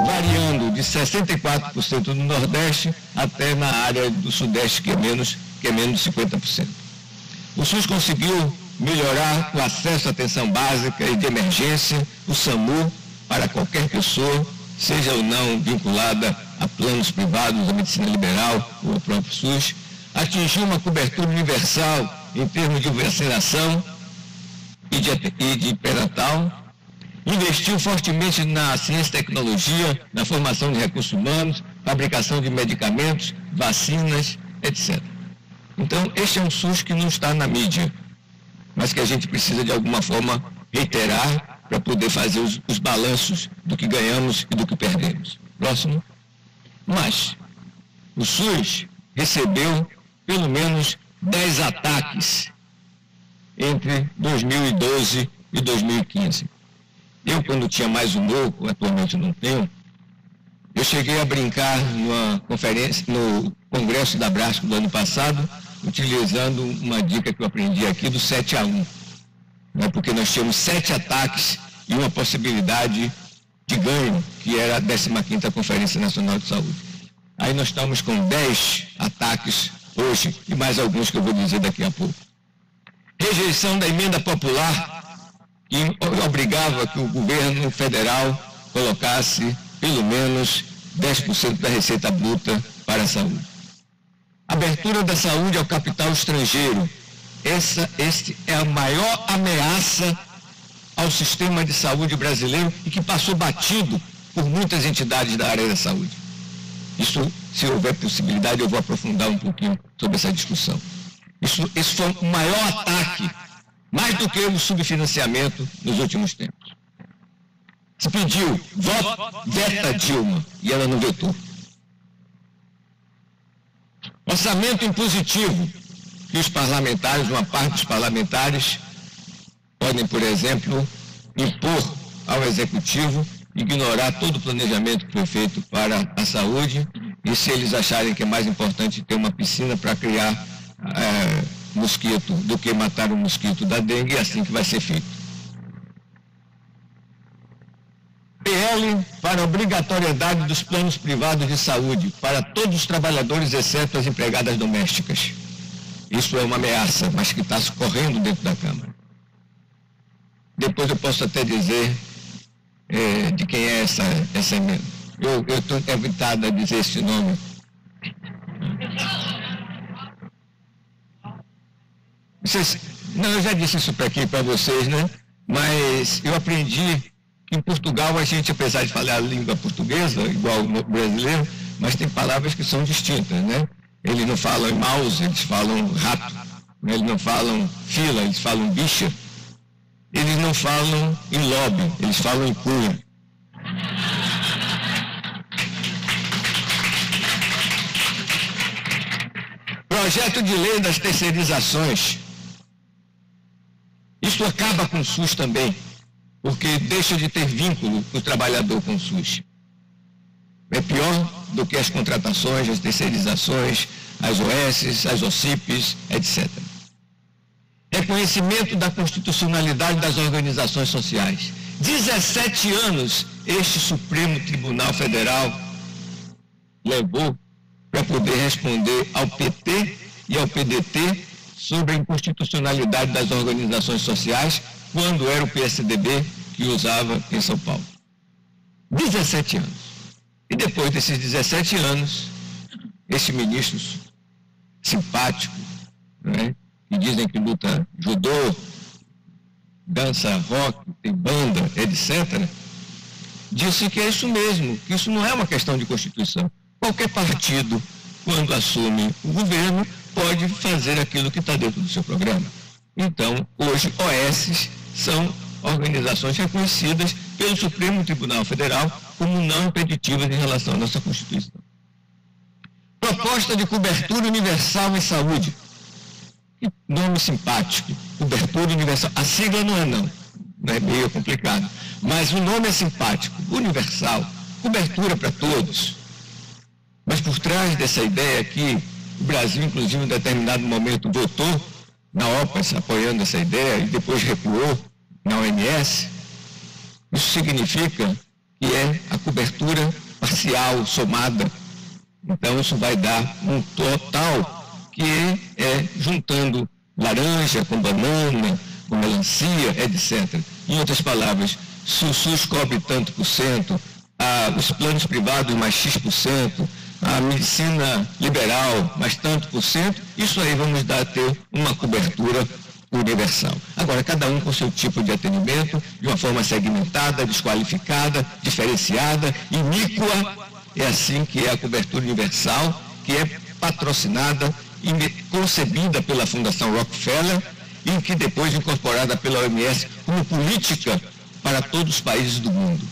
Variando de 64% no Nordeste até na área do Sudeste, que é menos de 50%. O SUS conseguiu melhorar o acesso à atenção básica e de emergência, o SAMU, para qualquer pessoa, seja ou não vinculada a planos privados, a medicina liberal ou ao próprio SUS. Atingiu uma cobertura universal em termos de vacinação e de pré-natal. Investiu fortemente na ciência e tecnologia, na formação de recursos humanos, fabricação de medicamentos, vacinas, etc. Então, este é um SUS que não está na mídia, mas que a gente precisa, de alguma forma, reiterar para poder fazer os balanços do que ganhamos e do que perdemos. Próximo. Mas o SUS recebeu pelo menos 10 ataques entre 2012 e 2015. Eu, quando tinha mais humor, atualmente não tenho, eu cheguei a brincar numa conferência, no Congresso da Brasco do ano passado, utilizando uma dica que eu aprendi aqui do 7-1. Né? Porque nós tínhamos 7 ataques e uma possibilidade de ganho, que era a 15ª Conferência Nacional de Saúde. Aí nós estamos com 10 ataques hoje, e mais alguns que eu vou dizer daqui a pouco. Rejeição da emenda popular, que obrigava que o governo federal colocasse pelo menos 10% da receita bruta para a saúde. Abertura da saúde ao capital estrangeiro. Este é a maior ameaça ao sistema de saúde brasileiro e que passou batido por muitas entidades da área da saúde. Isso, se houver possibilidade, eu vou aprofundar um pouquinho sobre essa discussão. Isso foi o maior ataque, mais do que o subfinanciamento nos últimos tempos. Se pediu, veta Dilma, e ela não vetou. Orçamento impositivo, que os parlamentares, uma parte dos parlamentares, podem, por exemplo, impor ao Executivo, ignorar todo o planejamento que foi feito para a saúde, e se eles acharem que é mais importante ter uma piscina para criar mosquito do que matar o mosquito da dengue, é assim que vai ser feito. PL para obrigatoriedade dos planos privados de saúde para todos os trabalhadores, exceto as empregadas domésticas. Isso é uma ameaça, mas que está correndo dentro da Câmara. Depois eu posso até dizer de quem é essa emenda. Eu estou evitado a dizer esse nome. Eu já disse isso aqui para vocês, né? Mas eu aprendi que em Portugal a gente, apesar de falar a língua portuguesa, igual o brasileiro, mas tem palavras que são distintas, né? Eles não falam mouse, eles falam rato. Eles não falam fila, eles falam bicha. Eles não falam em lobby, eles falam em cunha. Projeto de lei das terceirizações. Isso acaba com o SUS também, porque deixa de ter vínculo o trabalhador com o SUS. É pior do que as contratações, as terceirizações, as OS, as OCIPs, etc. Reconhecimento da constitucionalidade das organizações sociais. 17 anos este Supremo Tribunal Federal levou para poder responder ao PT e ao PDT sobre a inconstitucionalidade das organizações sociais, quando era o PSDB que usava em São Paulo. 17 anos. E depois desses 17 anos, esse ministro simpático, né, que dizem que luta judô, dança rock, tem banda, etc., disse que é isso mesmo, que isso não é uma questão de Constituição. Qualquer partido, quando assume o governo, pode fazer aquilo que está dentro do seu programa. Então, hoje, OS são organizações reconhecidas pelo Supremo Tribunal Federal como não impeditivas em relação à nossa Constituição. Proposta de cobertura universal em saúde. Que nome simpático, cobertura universal. A sigla não é meio complicado, mas o nome é simpático, universal, cobertura para todos. Mas por trás dessa ideia aqui, o Brasil, inclusive, em determinado momento, votou na OPAS, apoiando essa ideia, e depois recuou na OMS. Isso significa que é a cobertura parcial, somada. Então, isso vai dar um total que é juntando laranja com banana, com melancia, etc. Em outras palavras, se o SUS cobre tanto por cento, os planos privados mais X%, a medicina liberal mais tanto por cento, isso aí vamos ter uma cobertura universal. Agora, cada um com seu tipo de atendimento, de uma forma segmentada, desqualificada, diferenciada, iníqua. É assim que é a cobertura universal, que é patrocinada e concebida pela Fundação Rockefeller e que depois incorporada pela OMS como política para todos os países do mundo.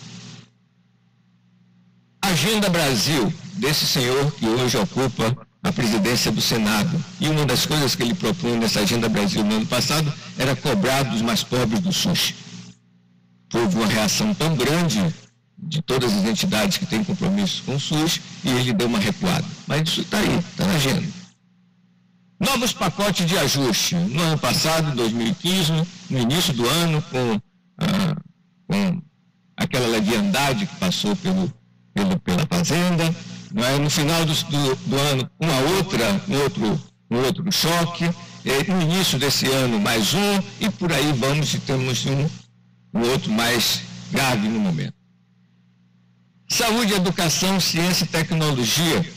Agenda Brasil, desse senhor que hoje ocupa a presidência do Senado. E uma das coisas que ele propunha nessa Agenda Brasil no ano passado era cobrar dos mais pobres do SUS. Houve uma reação tão grande de todas as entidades que têm compromisso com o SUS e ele deu uma recuada. Mas isso está aí, está na agenda. Novos pacotes de ajuste. No ano passado, 2015, no início do ano, com aquela leviandade que passou pela Fazenda, não é? No final do ano, um outro choque, no início desse ano, mais um, e por aí vamos e temos um outro mais grave no momento. Saúde, educação, ciência e tecnologia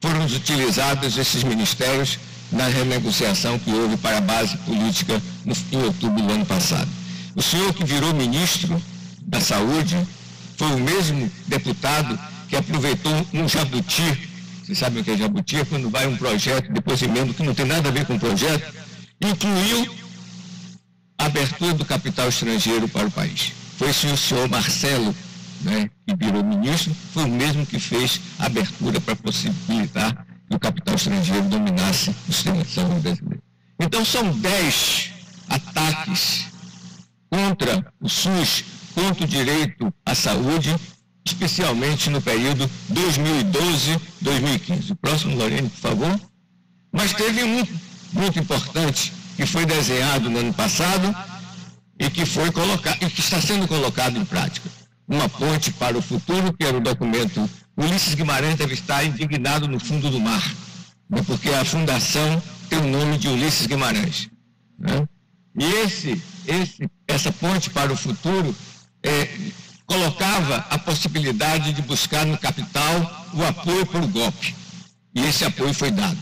foram utilizados esses ministérios na renegociação que houve para a base política em outubro do ano passado. O senhor que virou ministro da Saúde foi o mesmo deputado que aproveitou um jabuti. Vocês sabem o que é jabuti? É quando vai um projeto, depois emenda que não tem nada a ver com o projeto, incluiu a abertura do capital estrangeiro para o país. Foi esse o senhor Marcelo, né, que virou ministro, foi o mesmo que fez a abertura para possibilitar que o capital estrangeiro dominasse o sistema de saúde brasileiro. Então são 10 ataques contra o SUS, contra o direito à saúde, especialmente no período 2012-2015. O próximo, Lorene, por favor. Mas teve um muito importante que foi desenhado no ano passado e que foi colocado, e que está sendo colocado em prática. Uma ponte para o futuro, que era o documento. Ulisses Guimarães deve estar indignado no fundo do mar, né, porque a fundação tem o nome de Ulisses Guimarães, né? E essa ponte para o futuro colocava a possibilidade de buscar no capital o apoio para o golpe. E esse apoio foi dado.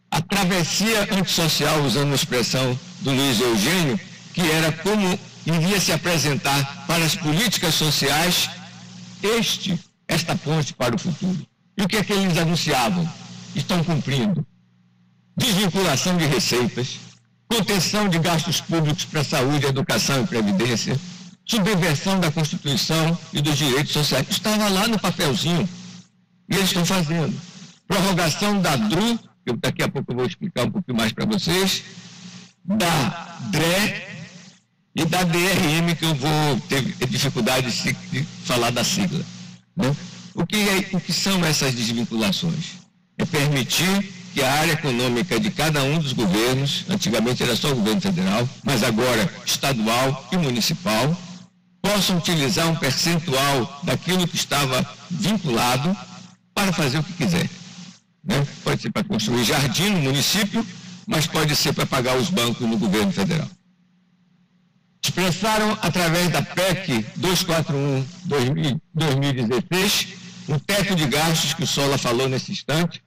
A travessia antissocial, usando a expressão do Luiz Eugênio, que era como iria se apresentar para as políticas sociais esta ponte para o futuro. E o que é que eles anunciavam? Estão cumprindo. Desvinculação de receitas, contenção de gastos públicos para saúde, educação e previdência, subversão da Constituição e dos direitos sociais. Estava lá no papelzinho. E eles estão fazendo. Prorrogação da DRU, que daqui a pouco eu vou explicar um pouquinho mais para vocês, da DRE e da DRM, que eu vou ter dificuldade de falar da sigla, né? O que são essas desvinculações? É permitir que a área econômica de cada um dos governos, antigamente era só o governo federal, mas agora estadual e municipal, possam utilizar um percentual daquilo que estava vinculado para fazer o que quiser, né? Pode ser para construir jardim no município, mas pode ser para pagar os bancos no governo federal. Expressaram através da PEC 241/2016 um teto de gastos que o Sola falou nesse instante,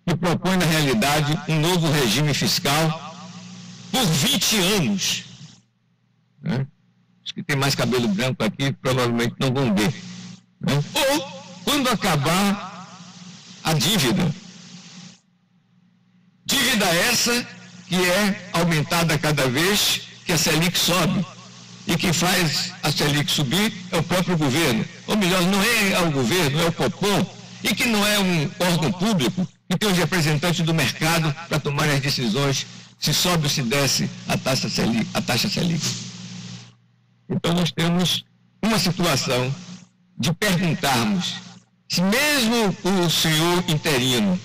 que propõe na realidade um novo regime fiscal por 20 anos. Né? Os que têm mais cabelo branco aqui provavelmente não vão ver. Né? Ou quando acabar a dívida. Dívida essa que é aumentada cada vez que a Selic sobe. E quem faz a Selic subir é o próprio governo. Ou melhor, não é o governo, é o Copom. e que não é um órgão público que tem os representantes do mercado para tomar as decisões se sobe ou se desce a taxa Selic. Então nós temos uma situação de perguntarmos se mesmo o senhor interino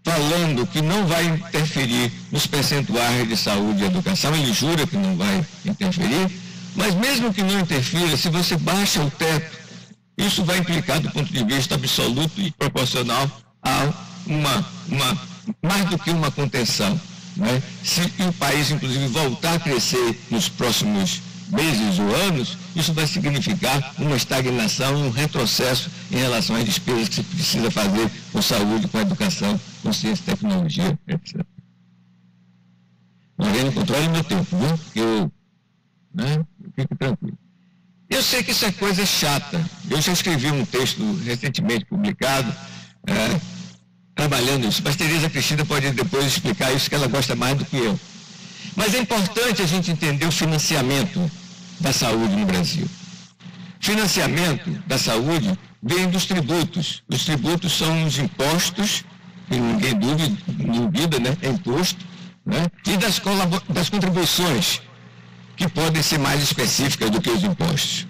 falando que não vai interferir nos percentuais de saúde e educação, ele jura que não vai interferir, mas mesmo que não interfira, se você baixa o teto, isso vai implicar do ponto de vista absoluto e proporcional a mais do que uma contenção. Né? Se o país, inclusive, voltar a crescer nos próximos meses ou anos, isso vai significar uma estagnação, um retrocesso em relação às despesas que se precisa fazer com saúde, com educação, com ciência e tecnologia, etc. Lorena, controle meu tempo, viu? Eu fico tranquilo. Eu sei que isso é coisa chata. Eu já escrevi um texto recentemente publicado, trabalhando isso, mas Tereza Cristina pode depois explicar isso, que ela gosta mais do que eu. Mas é importante a gente entender o financiamento da saúde no Brasil. Financiamento da saúde vem dos tributos. Os tributos são os impostos, que ninguém duvida, né? É imposto, né? E das contribuições, que podem ser mais específicas do que os impostos.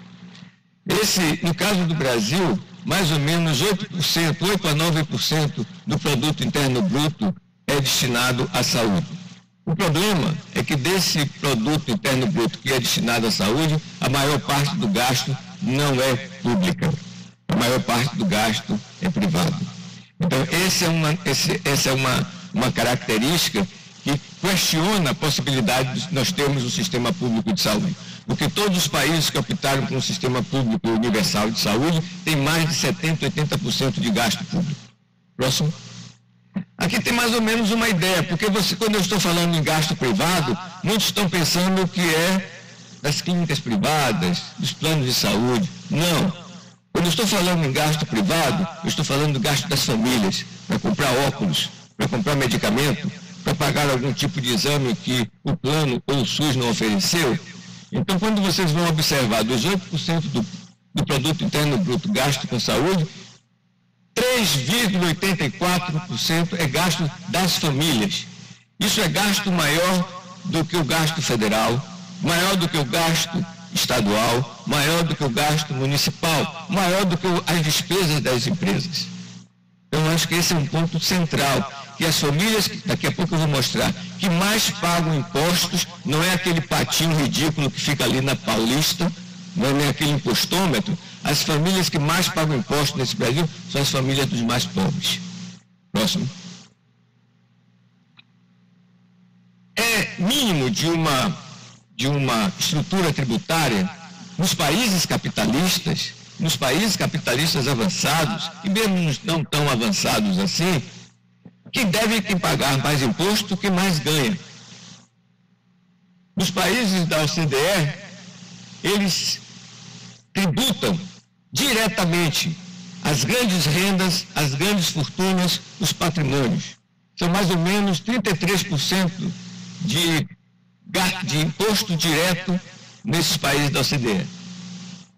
No caso do Brasil, mais ou menos 8% a 9% do produto interno bruto é destinado à saúde. O problema é que desse produto interno bruto que é destinado à saúde, a maior parte do gasto não é pública. A maior parte do gasto é privado. Então, essa é uma característica que questiona a possibilidade de nós termos um sistema público de saúde. Porque todos os países que optaram por um sistema público universal de saúde têm mais de 70%, 80% de gasto público. Próximo. Aqui tem mais ou menos uma ideia, porque quando eu estou falando em gasto privado, muitos estão pensando que é das clínicas privadas, dos planos de saúde. Não. Quando eu estou falando em gasto privado, eu estou falando do gasto das famílias, para comprar óculos, para comprar medicamento, para pagar algum tipo de exame que o plano ou o SUS não ofereceu. Então, quando vocês vão observar dos 8% do produto interno bruto gasto com saúde, 3,84% é gasto das famílias. Isso é gasto maior do que o gasto federal, maior do que o gasto estadual, maior do que o gasto municipal, maior do que as despesas das empresas. Eu acho que esse é um ponto central, que as famílias, daqui a pouco eu vou mostrar, que mais pagam impostos, não é aquele patinho ridículo que fica ali na Paulista, não é nem aquele impostômetro. As famílias que mais pagam imposto nesse Brasil são as famílias dos mais pobres. Próximo. É mínimo de uma estrutura tributária nos países capitalistas avançados, e mesmo não tão avançados assim, que devem pagar mais imposto que mais ganha. Nos países da OCDE, eles tributam diretamente as grandes rendas, as grandes fortunas, os patrimônios. São mais ou menos 33% de imposto direto nesses países da OCDE.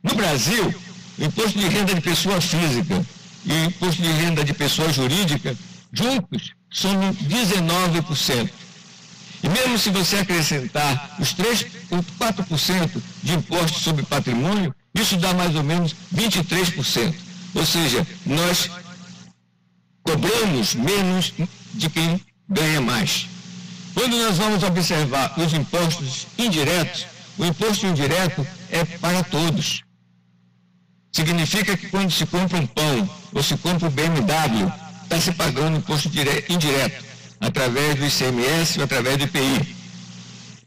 No Brasil, o imposto de renda de pessoa física e o imposto de renda de pessoa jurídica, juntos, são 19%. E mesmo se você acrescentar os 4% de imposto sobre patrimônio, isso dá mais ou menos 23%. Ou seja, nós cobramos menos de quem ganha mais. Quando nós vamos observar os impostos indiretos, o imposto indireto é para todos. Significa que quando se compra um pão ou se compra um BMW, está se pagando imposto indireto, através do ICMS ou através do IPI.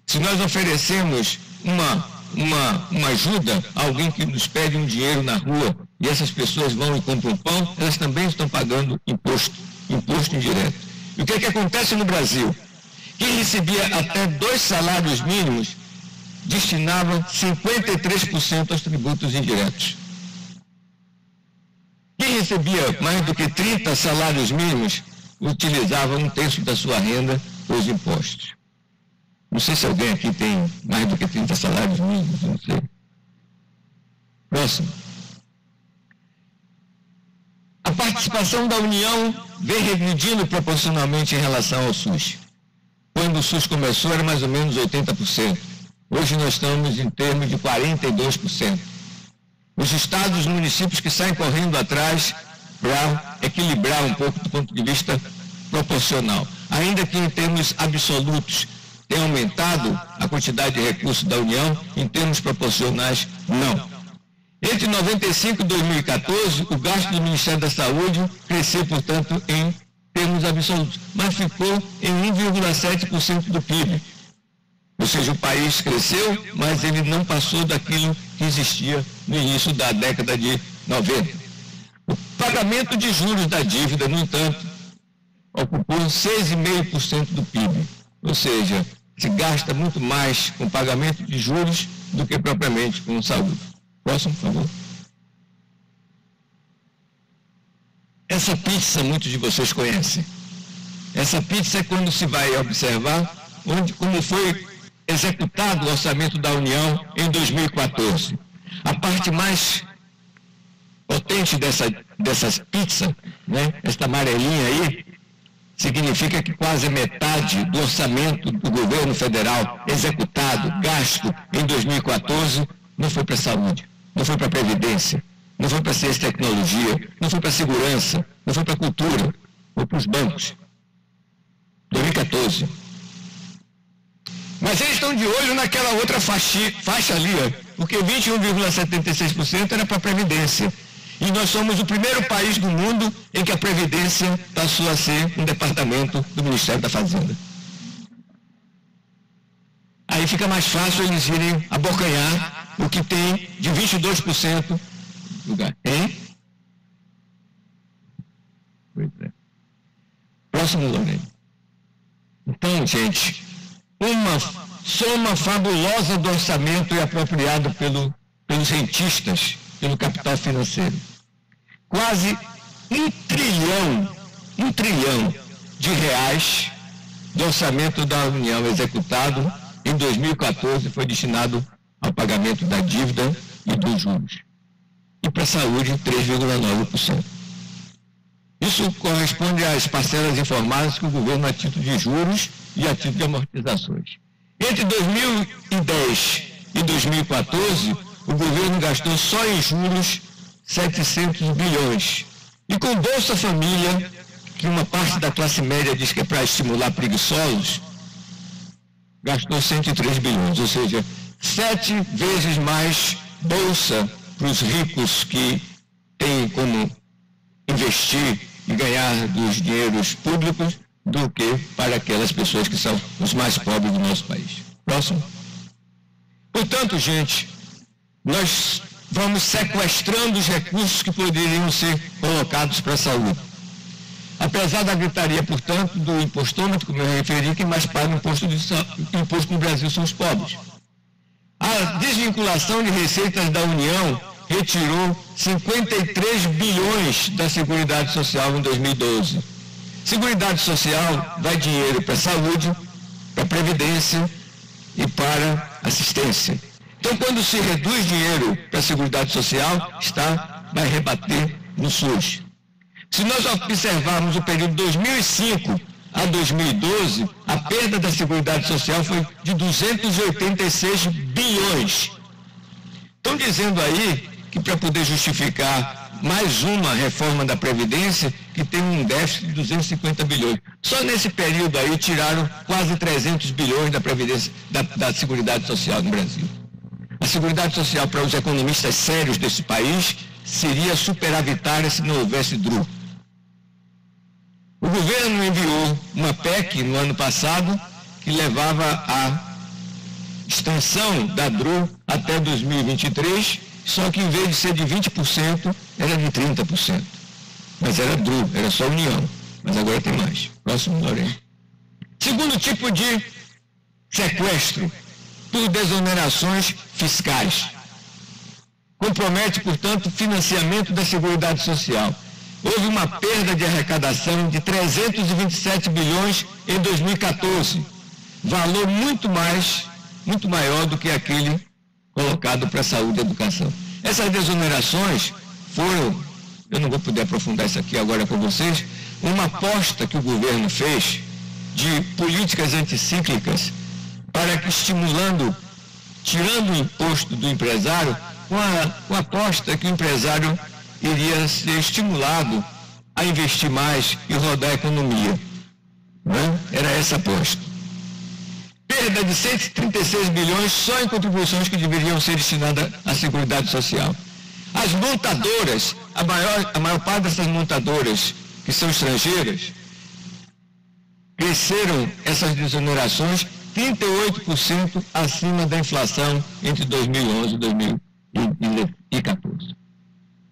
Se nós oferecemos uma ajuda a alguém que nos pede um dinheiro na rua e essas pessoas vão e compram pão, elas também estão pagando imposto indireto. E o que acontece no Brasil? Quem recebia até 2 salários mínimos destinava 53% aos tributos indiretos. Quem recebia mais do que 30 salários mínimos utilizava 1/3 da sua renda para os impostos. Não sei se alguém aqui tem mais do que 30 salários mínimos, não sei. Próximo. A participação da União vem regredindo proporcionalmente em relação ao SUS. Quando o SUS começou era mais ou menos 80%. Hoje nós estamos em termos de 42%. Os estados e os municípios que saem correndo atrás para equilibrar um pouco do ponto de vista proporcional. Ainda que em termos absolutos tenha aumentado a quantidade de recursos da União, em termos proporcionais, não. Entre 95 e 2014, o gasto do Ministério da Saúde cresceu, portanto, em termos absolutos, mas ficou em 1,7% do PIB. Ou seja, o país cresceu, mas ele não passou daquilo que existia no início da década de 90. O pagamento de juros da dívida, no entanto, ocupou 6,5% do PIB. Ou seja, se gasta muito mais com pagamento de juros do que propriamente com saúde. Próximo, por favor. Essa pizza muitos de vocês conhecem. Essa pizza é quando se vai observar como foi executado o orçamento da União em 2014. A parte mais potente dessas pizzas, né, esta amarelinha aí, significa que quase metade do orçamento do governo federal executado, gasto em 2014, não foi para a saúde, não foi para a previdência, não foi para a ciência e tecnologia, não foi para a segurança, não foi para a cultura, foi para os bancos. 2014. Mas eles estão de olho naquela outra faixa ali, porque 21,76% era para a previdência. E nós somos o primeiro país do mundo em que a previdência passou a ser um departamento do Ministério da Fazenda. Aí fica mais fácil eles irem abocanhar o que tem de 22% lugar. Hein? Próximo, Lorena. Então, gente, uma soma fabulosa do orçamento é apropriado pelos rentistas, pelo capital financeiro. Quase um trilhão de reais do orçamento da União executado em 2014 foi destinado ao pagamento da dívida e dos juros. E para a saúde, 3,9%. Isso corresponde às parcelas informadas que o governo a título de juros e a título de amortizações. Entre 2010 e 2014, o governo gastou só em juros 700 bilhões. E com Bolsa Família, que uma parte da classe média diz que é para estimular preguiçosos, gastou 103 bilhões, ou seja, 7 vezes mais bolsa para os ricos que têm como investir e ganhar dos dinheiros públicos do que para aquelas pessoas que são os mais pobres do nosso país. Próximo. Portanto, gente, nós vamos sequestrando os recursos que poderiam ser colocados para a saúde. Apesar da gritaria, portanto, do impostômetro, como eu referi, quem mais paga imposto no Brasil são os pobres. A desvinculação de receitas da União retirou 53 bilhões da Seguridade Social em 2012. Seguridade Social vai dinheiro para a saúde, para a previdência e para assistência. Então, quando se reduz dinheiro para a Seguridade Social, vai rebater no SUS. Se nós observarmos o período 2005 a 2012, a perda da Seguridade Social foi de 286 bilhões. Estão dizendo aí que para poder justificar mais uma reforma da Previdência, que tem um déficit de 250 bilhões. Só nesse período aí tiraram quase 300 bilhões da Previdência, da Seguridade Social no Brasil. A Seguridade Social, para os economistas sérios desse país, seria superavitária se não houvesse DRU. O governo enviou uma PEC no ano passado que levava a extensão da DRU até 2023, só que em vez de ser de 20%, era de 30%. Mas era DRU, era só União. Mas agora tem mais. Próximo, Lorena. Segundo tipo de sequestro, por desonerações fiscais. Compromete, portanto, o financiamento da Seguridade Social. Houve uma perda de arrecadação de 327 bilhões em 2014, valor muito maior do que aquele colocado para a saúde e educação. Essas desonerações foram eu não vou poder aprofundar isso aqui agora com vocês, uma aposta que o governo fez de políticas anticíclicas para que tirando o imposto do empresário, com a aposta que o empresário iria ser estimulado a investir mais e rodar a economia. Né? Era essa a aposta. Perda de 136 bilhões só em contribuições que deveriam ser destinadas à Seguridade Social. As montadoras, a maior parte dessas montadoras que são estrangeiras, cresceram essas desonerações 38% acima da inflação entre 2011 e 2014.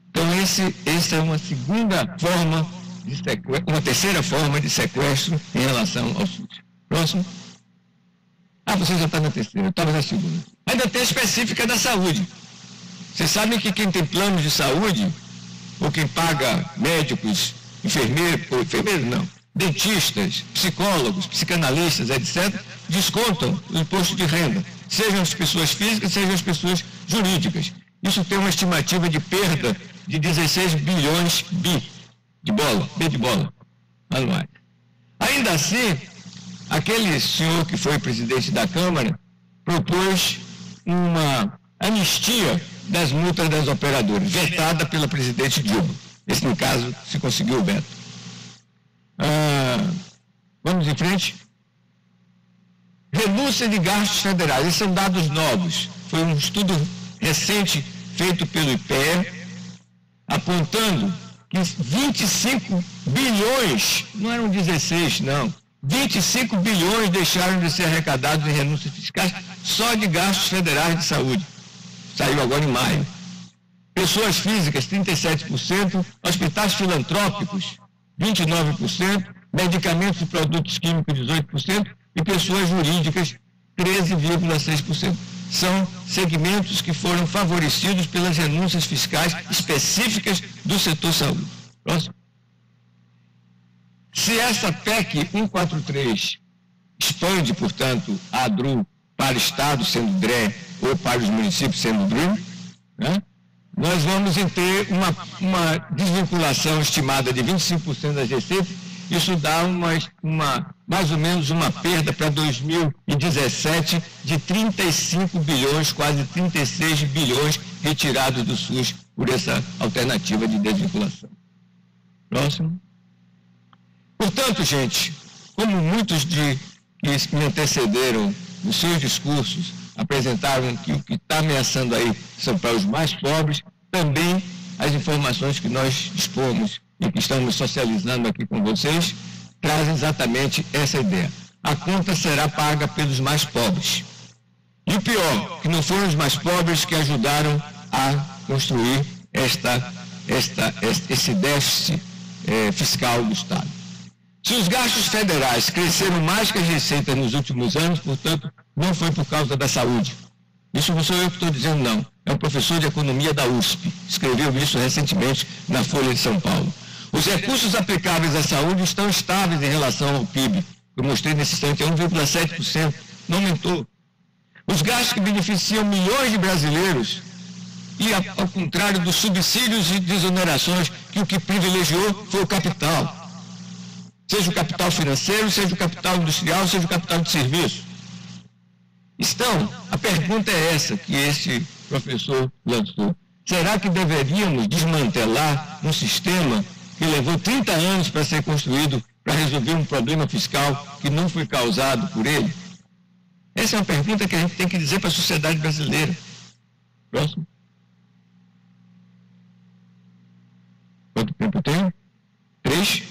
Então, essa é uma segunda forma de sequestro, uma terceira forma de sequestro em relação ao SUS. Próximo. Você já está na terceira, eu estava na segunda. Ainda tem a específica da saúde. Vocês sabem que quem tem planos de saúde, ou quem paga médicos, enfermeiros não, dentistas, psicólogos, psicanalistas, etc., descontam o imposto de renda, sejam as pessoas físicas, sejam as pessoas jurídicas. Isso tem uma estimativa de perda de 16 bilhões B de bola, anuais. Ainda assim, aquele senhor que foi presidente da Câmara propôs uma anistia das multas das operadoras, vetada pela presidente Dilma. Esse, no caso, se conseguiu o veto. Vamos em frente. Renúncia de gastos federais. Esses são dados novos. Foi um estudo recente feito pelo IPE, apontando que 25 bilhões, não eram 16, não, 25 bilhões deixaram de ser arrecadados em renúncias fiscais só de gastos federais de saúde. Saiu agora em maio. Pessoas físicas, 37%, hospitais filantrópicos, 29%, medicamentos e produtos químicos, 18%, e pessoas jurídicas, 13,6%. São segmentos que foram favorecidos pelas renúncias fiscais específicas do setor saúde. Próximo. Se essa PEC 143 expande, portanto, a ADRU para o Estado, sendo DRE, ou para os municípios, sendo DRU, né? Nós vamos ter uma desvinculação estimada de 25% das receitas. Isso dá mais ou menos uma perda para 2017 de 35 bilhões, quase 36 bilhões retirados do SUS por essa alternativa de desvinculação. Próximo. Portanto, gente, como muitos que me antecederam nos seus discursos apresentaram que o que está ameaçando aí são para os mais pobres, também as informações que nós dispomos e que estamos socializando aqui com vocês, trazem exatamente essa ideia. A conta será paga pelos mais pobres. E o pior, que não foram os mais pobres que ajudaram a construir esse déficit fiscal do Estado. Se os gastos federais cresceram mais que as receitas nos últimos anos, portanto, não foi por causa da saúde. Isso não sou eu que estou dizendo, não. É o professor de economia da USP. Escreveu isso recentemente na Folha de São Paulo. Os recursos aplicáveis à saúde estão estáveis em relação ao PIB. Eu mostrei nesse instante, é 1,7%. Não aumentou. Os gastos que beneficiam milhões de brasileiros, e ao contrário dos subsídios e desonerações, que o que privilegiou foi o capital. Seja o capital financeiro, seja o capital industrial, seja o capital de serviço. Então, a pergunta é essa que esse professor lançou. Será que deveríamos desmantelar um sistema que levou 30 anos para ser construído para resolver um problema fiscal que não foi causado por ele? Essa é uma pergunta que a gente tem que dizer para a sociedade brasileira. Próximo. Quanto tempo tem? 3?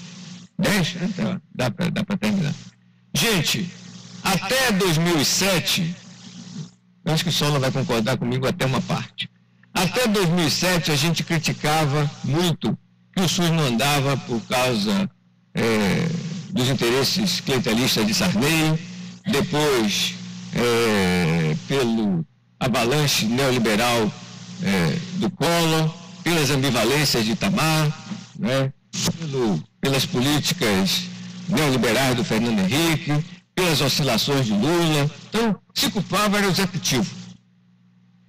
10? Dá para terminar. Gente, até 2007, eu acho que o Sola vai concordar comigo até uma parte. Até 2007 a gente criticava muito que o SUS não andava por causa dos interesses clientelistas de Sarney, depois pelo avalanche neoliberal do Collor, pelas ambivalências de Itamar, né, pelas políticas neoliberais do Fernando Henrique, pelas oscilações de Lula. Então, se culpava era o executivo.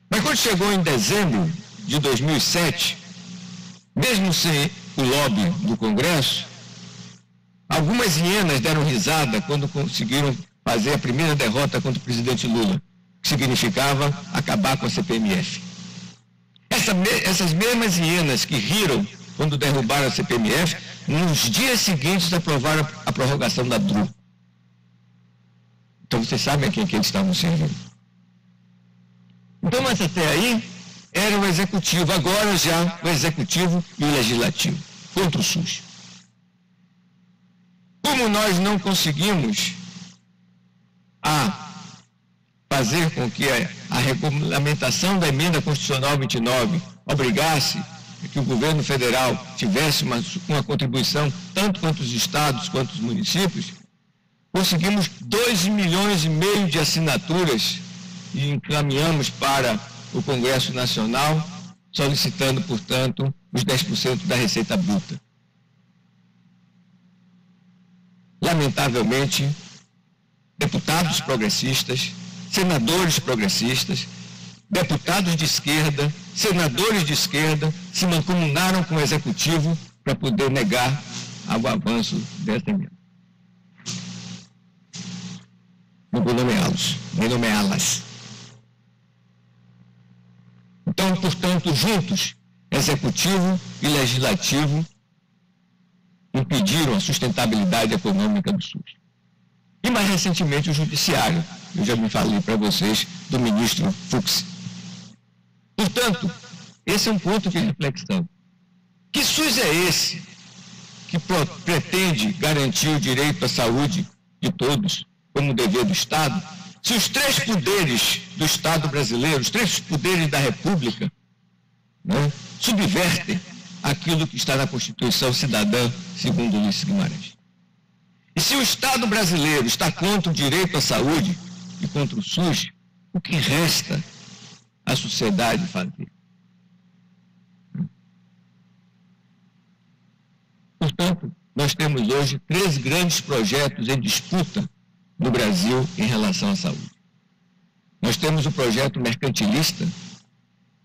Mas quando chegou em dezembro de 2007, Mesmo sem o lobby do Congresso, algumas hienas deram risada quando conseguiram fazer a primeira derrota contra o presidente Lula, que significava acabar com a CPMF. Essas mesmas hienas que riram quando derrubaram a CPMF, nos dias seguintes aprovaram a prorrogação da DRU. Então vocês sabem a quem que eles estavam servindo. Então, mas até aí era o executivo, agora já o executivo e o legislativo, contra o SUS. Como nós não conseguimos fazer com que a regulamentação da emenda constitucional 29 obrigasse que o governo federal tivesse uma contribuição, tanto quanto os estados quanto os municípios, conseguimos 2,5 milhões de assinaturas e encaminhamos para o Congresso Nacional, solicitando, portanto, os 10% da receita bruta. Lamentavelmente, deputados progressistas, senadores progressistas, deputados de esquerda, senadores de esquerda se mancomunaram com o executivo para poder negar o avanço dessa emenda. Não vou nomeá-los, nem nomeá-las. Então, portanto, juntos, executivo e legislativo impediram a sustentabilidade econômica do SUS. E mais recentemente o judiciário, eu já me falei para vocês do ministro Fux. Portanto, esse é um ponto de reflexão. Que SUS é esse que pretende garantir o direito à saúde de todos como dever do Estado, se os 3 poderes do Estado brasileiro, os 3 poderes da República, né, subvertem aquilo que está na Constituição Cidadã, segundo Luiz Guimarães? E se o Estado brasileiro está contra o direito à saúde e contra o SUS, o que resta à sociedade fazer? Portanto, nós temos hoje 3 grandes projetos em disputa no Brasil em relação à saúde. Nós temos o projeto mercantilista,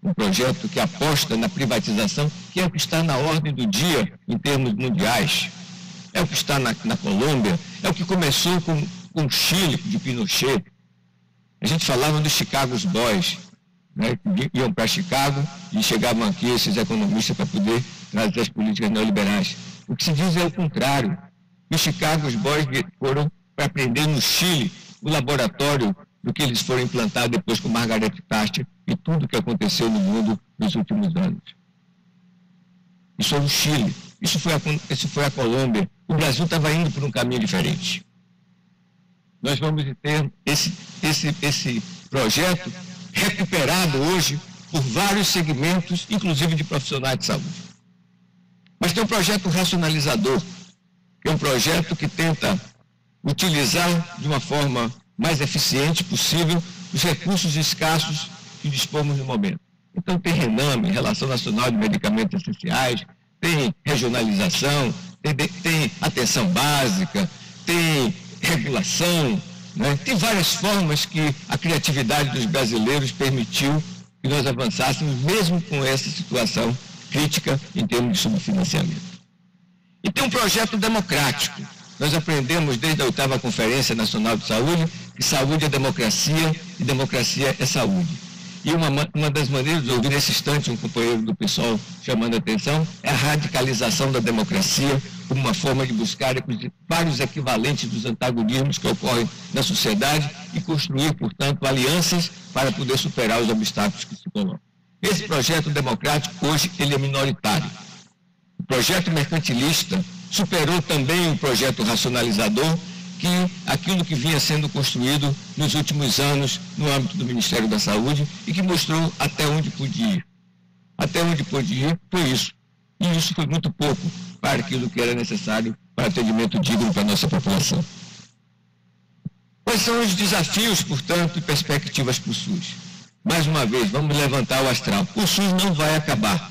um projeto que aposta na privatização, que é o que está na ordem do dia em termos mundiais. É o que está na Colômbia, é o que começou com o Chile, de Pinochet. A gente falava dos Chicago Boys, né, que iam para Chicago e chegavam aqui esses economistas para poder trazer as políticas neoliberais. O que se diz é o contrário. Os Chicago Boys foram para aprender no Chile o laboratório do que eles foram implantar depois com Margaret Thatcher e tudo o que aconteceu no mundo nos últimos anos. Isso foi o Chile, isso foi a Colômbia. O Brasil estava indo por um caminho diferente. Nós vamos ter esse projeto recuperado hoje por vários segmentos, inclusive de profissionais de saúde. Mas tem um projeto racionalizador, que é um projeto que tenta utilizar de uma forma mais eficiente possível os recursos escassos que dispomos no momento. Então tem RENAME, Relação Nacional de Medicamentos Essenciais, tem regionalização, tem atenção básica, tem regulação, né? Tem várias formas que a criatividade dos brasileiros permitiu que nós avançássemos, mesmo com essa situação crítica em termos de subfinanciamento. E tem um projeto democrático. Nós aprendemos desde a 8ª Conferência Nacional de Saúde que saúde é democracia e democracia é saúde. E uma das maneiras de ouvir nesse instante um companheiro do PSOL chamando a atenção é a radicalização da democracia como uma forma de buscar vários equivalentes dos antagonismos que ocorrem na sociedade e construir, portanto, alianças para poder superar os obstáculos que se colocam. Esse projeto democrático, hoje, ele é minoritário. O projeto mercantilista superou também o projeto racionalizador, que aquilo que vinha sendo construído nos últimos anos no âmbito do Ministério da Saúde e que mostrou até onde podia ir. Até onde podia ir foi isso. E isso foi muito pouco para aquilo que era necessário para atendimento digno para a nossa população. Quais são os desafios, portanto, e perspectivas para o SUS? Mais uma vez, vamos levantar o astral. O SUS não vai acabar.